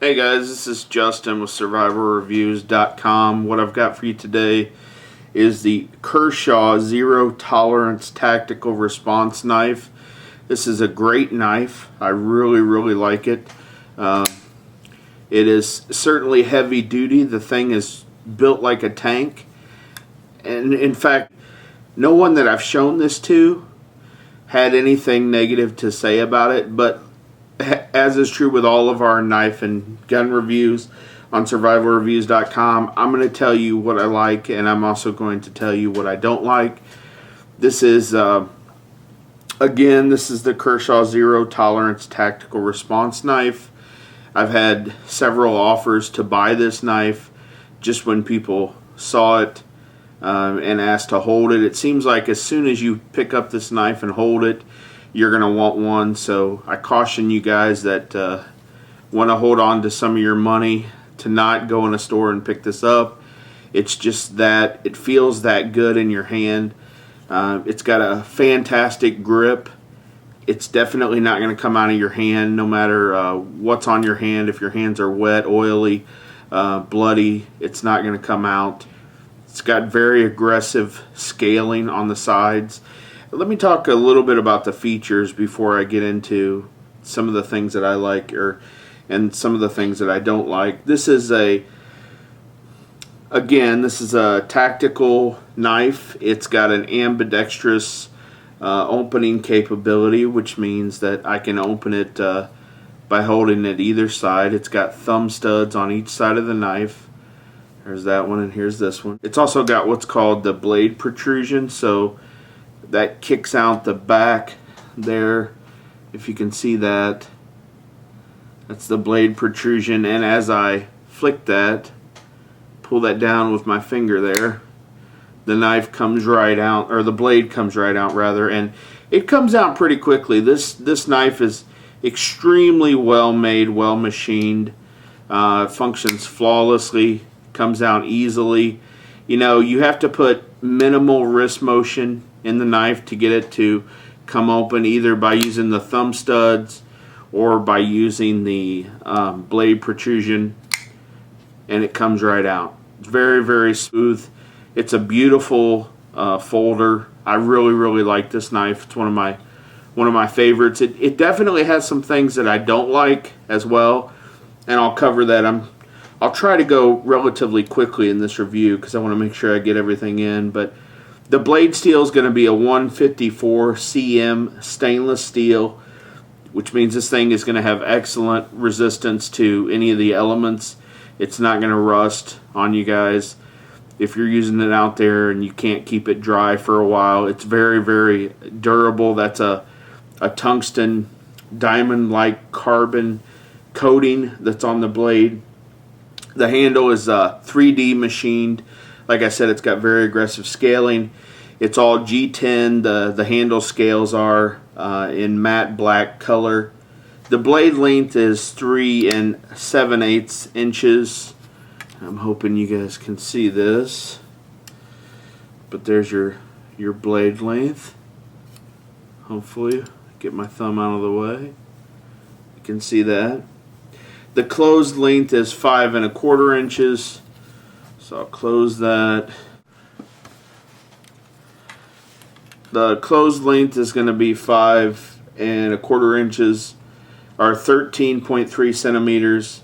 Hey guys, this is Justin with SurvivalReviews.com. What I've got for you today is the Kershaw Zero Tolerance Tactical Response Knife. This is a great knife. I really like it. It is certainly heavy duty. The thing is built like a tank. And in fact, no one that I've shown this to had anything negative to say about it, but as is true with all of our knife and gun reviews on survivalreviews.com, I'm going to tell you what I like, and I'm also going to tell you what I don't like. This is, again, this is the Kershaw Zero Tolerance Tactical Response Knife. I've had several offers to buy this knife just when people saw it and asked to hold it. It seems like as soon as you pick up this knife and hold it, you're going to want one. So I caution you guys that want to hold on to some of your money to not go in a store and pick this up. It's just that it feels that good in your hand. It's got a fantastic grip. It's definitely not going to come out of your hand no matter what's on your hand. If your hands are wet, oily, bloody, it's not going to come out. It's got very aggressive scaling on the sides. Let me talk a little bit about the features before I get into some of the things that I like and some of the things that I don't like. This is a tactical knife. It's got an ambidextrous opening capability, which means that I can open it by holding it either side. It's got thumb studs on each side of the knife. There's that one, and here's this one. It's also got what's called the blade protrusion, so that kicks out the back there, if you can see that. That's the blade protrusion, and as I flick that, pull that down with my finger there, the knife comes right out, or the blade comes right out rather, and it comes out pretty quickly. This knife is extremely well made, well machined, functions flawlessly, comes out easily. You know, you have to put minimal wrist motion in the knife to get it to come open, either by using the thumb studs or by using the blade protrusion, and it comes right out. It's very smooth. It's a beautiful folder. I really like this knife. It's one of my favorites. It definitely has some things that I don't like as well, and I'll cover that. I'll try to go relatively quickly in this review because I want to make sure I get everything in. But the blade steel is going to be a 154 cm stainless steel, which means this thing is going to have excellent resistance to any of the elements. It's not going to rust on you guys if you're using it out there and you can't keep it dry for a while. It's very durable. That's a tungsten diamond-like carbon coating that's on the blade. The handle is 3D machined. Like I said, it's got very aggressive scaling. It's all G10. The handle scales are in matte black color. The blade length is 3 7/8 inches. I'm hoping you guys can see this. But there's your blade length. Hopefully, get my thumb out of the way. You can see that. The closed length is 5 1/4 inches. So I'll close that. The closed length is going to be 5 1/4 inches, or 13.3 centimeters,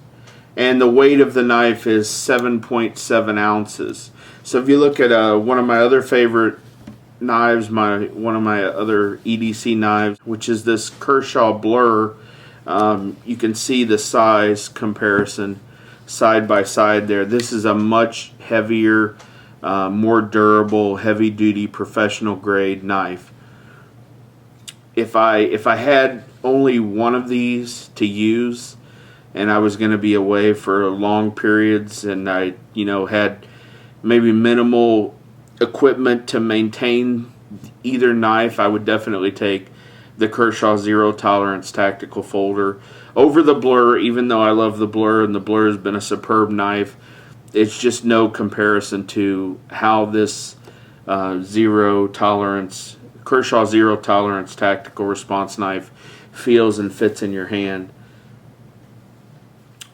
and the weight of the knife is 7.7 ounces. So if you look at one of my other favorite knives, one of my other EDC knives, which is this Kershaw Blur, you can see the size comparison side by side there. This is a much heavier, more durable, heavy-duty, professional-grade knife. If I had only one of these to use, and I was going to be away for long periods, and I, had maybe minimal equipment to maintain either knife, I would definitely take the Kershaw Zero Tolerance Tactical Folder over the Blur. Even though I love the Blur, and the Blur has been a superb knife, it's just no comparison to how this Kershaw Zero Tolerance Tactical Response Knife feels and fits in your hand.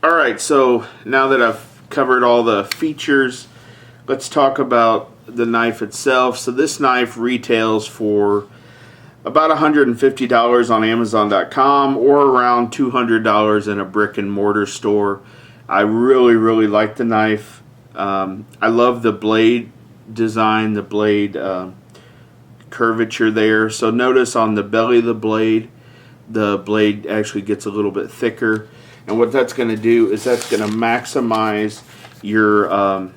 Alright, so now that I've covered all the features, let's talk about the knife itself. So this knife retails for about $150 on Amazon.com or around $200 in a brick and mortar store. I really like the knife. I love the blade design, the blade curvature there. So notice on the belly of the blade actually gets a little bit thicker. And what that's going to do is that's going to maximize your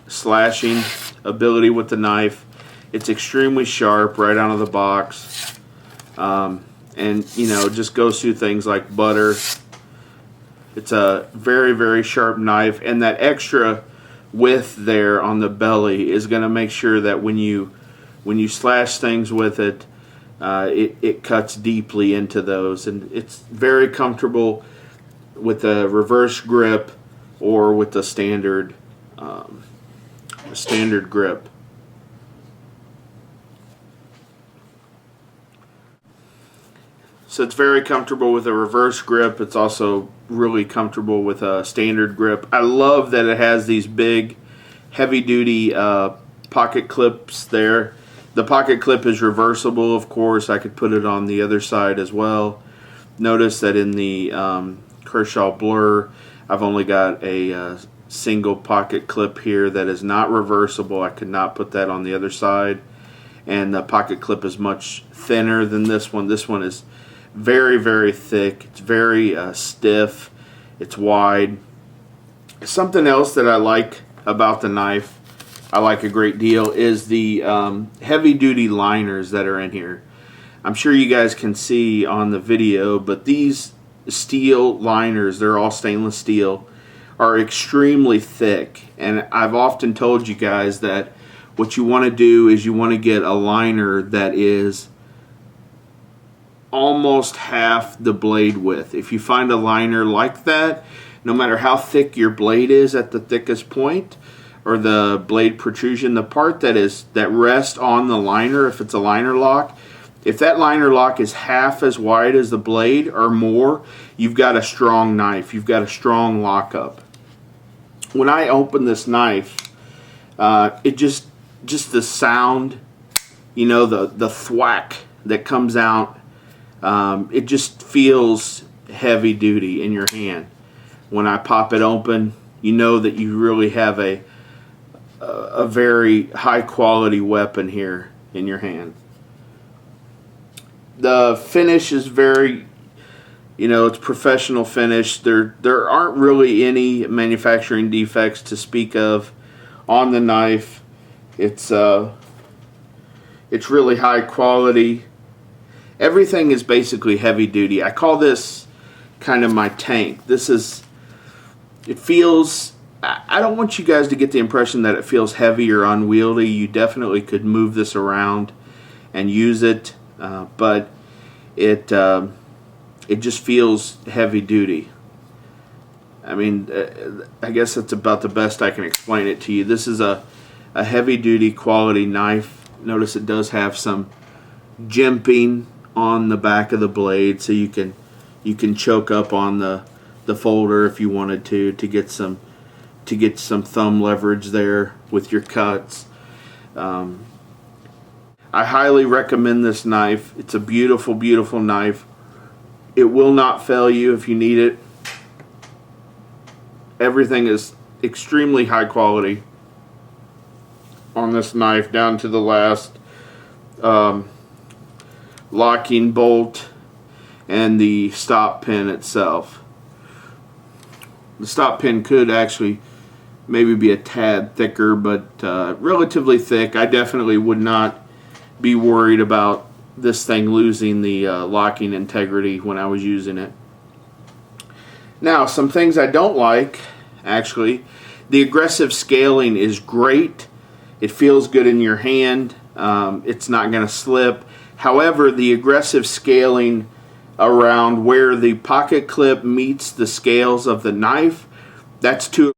slashing ability with the knife. It's extremely sharp right out of the box. And you know, just goes through things like butter. It's a very sharp knife, and that extra width there on the belly is going to make sure that when you slash things with it, it cuts deeply into those, and it's very comfortable with a reverse grip or with a standard grip. So it's very comfortable with a reverse grip. It's also really comfortable with a standard grip. I love that it has these big, heavy-duty pocket clips there. The pocket clip is reversible, of course. I could put it on the other side as well. Notice that in the Kershaw Blur, I've only got a single pocket clip here that is not reversible. I could not put that on the other side. And the pocket clip is much thinner than this one. This one is very thick. It's very stiff. It's wide. Something else that I like about the knife, I like a great deal, is the heavy-duty liners that are in here. I'm sure you guys can see on the video, but these steel liners, they're all stainless steel, are extremely thick. And I've often told you guys that what you want to do is you want to get a liner that is almost half the blade width. If you find a liner like that, no matter how thick your blade is at the thickest point, or the blade protrusion, the part that rests on the liner, if it's a liner lock, if that liner lock is half as wide as the blade or more, you've got a strong knife. You've got a strong lockup. When I open this knife, it just the sound, you know, the thwack that comes out, it just feels heavy duty in your hand. When I pop it open, you know that you really have a very high quality weapon here in your hand. The finish is very, you know, it's professional finish. There aren't really any manufacturing defects to speak of on the knife. It's really high quality. Everything is basically heavy duty. I call this kind of my tank. It feels, I don't want you guys to get the impression that it feels heavy or unwieldy. You definitely could move this around and use it, but it just feels heavy duty. I mean, I guess that's about the best I can explain it to you. This is a heavy duty quality knife. Notice it does have some jimping on the back of the blade, so you can choke up on the folder if you wanted to get some thumb leverage there with your cuts. I highly recommend this knife. It's a beautiful knife. It will not fail you if you need it. Everything is extremely high quality on this knife, down to the last locking bolt and the stop pin itself. The stop pin could actually maybe be a tad thicker, but relatively thick. I definitely would not be worried about this thing losing the locking integrity when I was using it. Now, some things I don't like, actually. The aggressive scaling is great. It feels good in your hand. It's not going to slip. However, the aggressive scaling around where the pocket clip meets the scales of the knife, that's too